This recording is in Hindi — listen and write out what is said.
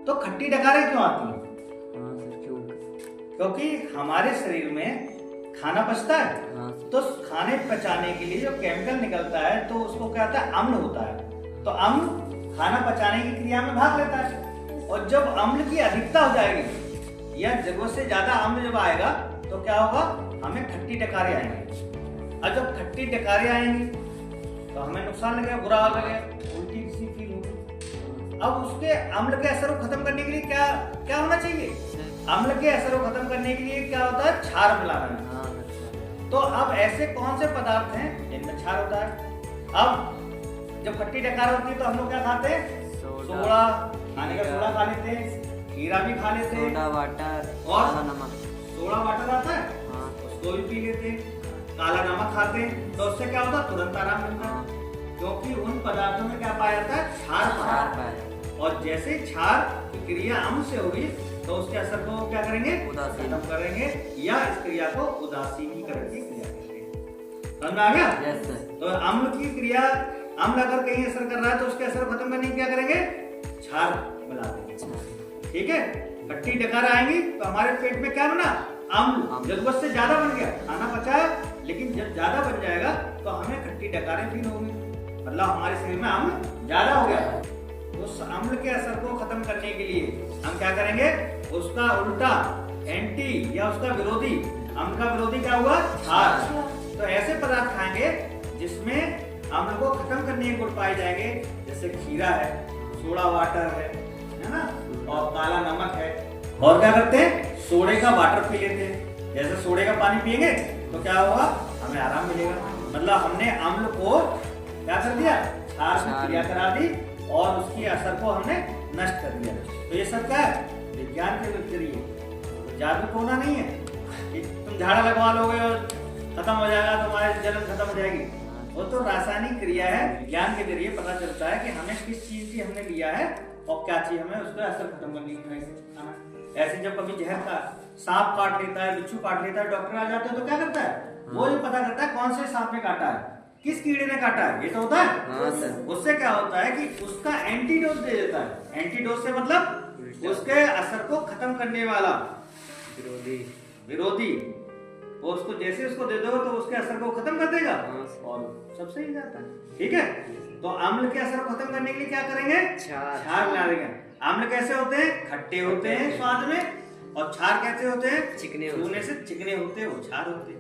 तो खट्टी डकारें क्यों आती हैं? हाँ सर, क्यों? क्योंकि हमारे शरीर में खाना पचता है। हाँ तो खाने पचाने के लिए जो केमिकल निकलता है तो उसको क्या होता है, अम्ल होता है। तो अम्ल खाना पचाने की क्रिया में भाग लेता है, और जब अम्ल की अधिकता हो जाएगी या जरूरत से ज्यादा अम्ल जब आएगा तो क्या होगा, हमें खट्टी डकारें आएंगी। और जब खट्टी डकारें आएंगी तो हमें नुकसान लगेगा, बुरा लगेगा, उल्टी सी फील होगी। अब उसके अम्ल के असर को खत्म करने के लिए क्या क्या होना चाहिए? अम्ल के असर को खत्म करने के लिए क्या होता है, क्षार मिलाना है। तो अब ऐसे कौन से पदार्थ हैं जिनमें क्षार होता है? अब जब खट्टी डकार होती है तो हम लोग क्या खाते हैं? सोडा, खाने का सोडा खा लेते हैं, खीरा भी खा लेते हैं, सोडा वाटर और काला नमक। सोडा वाटर आता है, हाँ उसको भी पी लेते हैं, काला नमक खाते हैं। तो उससे क्या होता है, तुरंत आराम मिलता है, क्योंकि उन पदार्थों में क्या पाया जाता है, क्षार पाया जाता है। और जैसे क्षार की क्रिया अम्ल से होगी तो उसके असर को क्या करेंगे, उदासीन खत्म करेंगे, या इस क्रिया को उदासीनीकरण की क्रिया करेंगे। समझ में आ गया? Yes sir. तो अम्ल की क्रिया, अम्ल अगर कहीं असर कर रहा है तो उसके असर को खत्म करने की क्या करेंगे, क्षार मिला देंगे। ठीक है, खट्टी डकार आएंगी तो हमारे पेट में क्या बना, अम्ल। जरूरत से ज्यादा बन गया, खाना पचा, लेकिन जब ज्यादा बन जाएगा तो हमें खट्टी डकारें फील होंगी, मतलब हमारे शरीर में अम्ल ज्यादा हो गया। उस अम्ल के असर को खत्म करने के लिए हम क्या करेंगे, उसका उल्टा एंटी या उसका विरोधी, अम्ल का विरोधी क्या हुआ, क्षार। तो ऐसे पदार्थ खाएंगे जिसमें अम्ल को खत्म करने के गुण पाए जाएंगे, जैसे खीरा है, सोडा वाटर है ना, और काला नमक है। और क्या करते हैं, सोडे का वाटर पी लेते हैं। जैसे सोडे का पानी पिएंगे तो क्या होगा, हमें आराम मिलेगा। मतलब हमने अम्ल को क्या कर दिया, क्षार की क्रिया करा दी और उसकी असर को हमने नष्ट कर दिया। तो ये सब क्या है, विज्ञान के जरिए। जादू टोना नहीं है कि तुम झाड़ा लगवा लोगे और खत्म हो जाएगा, तुम्हारी जलन खत्म हो जाएगी। वो तो रासायनिक क्रिया है, विज्ञान के जरिए पता चलता है कि हमें किस चीज की हमने लिया है और क्या चीज हमें उसका असर खत्म करने की। ऐसे जब कभी जहर का सांप काट लेता है, बिच्छू काट लेता है, डॉक्टर आ जाते हैं तो क्या करता है, वो ये पता करता है कौन से सांप ने काटा है, किस कीड़े ने काटा है, ये तो होता है। हाँ सर। उससे क्या होता है कि उसका एंटीडोज दे देता है। एंटीडोज से मतलब उसके असर को खत्म करने वाला विरोधी। वो उसको जैसे उसको दे दो तो उसके असर को खत्म कर देगा और सब सही जाता है। ठीक है, तो अम्ल के असर को खत्म करने के लिए क्या करेंगे, क्षार मिला देंगे। अम्ल कैसे होते हैं, खट्टे होते हैं स्वाद में, और क्षार कैसे होते हैं, चिकने छूने से चिकने होते हैं, वो क्षार होते हैं।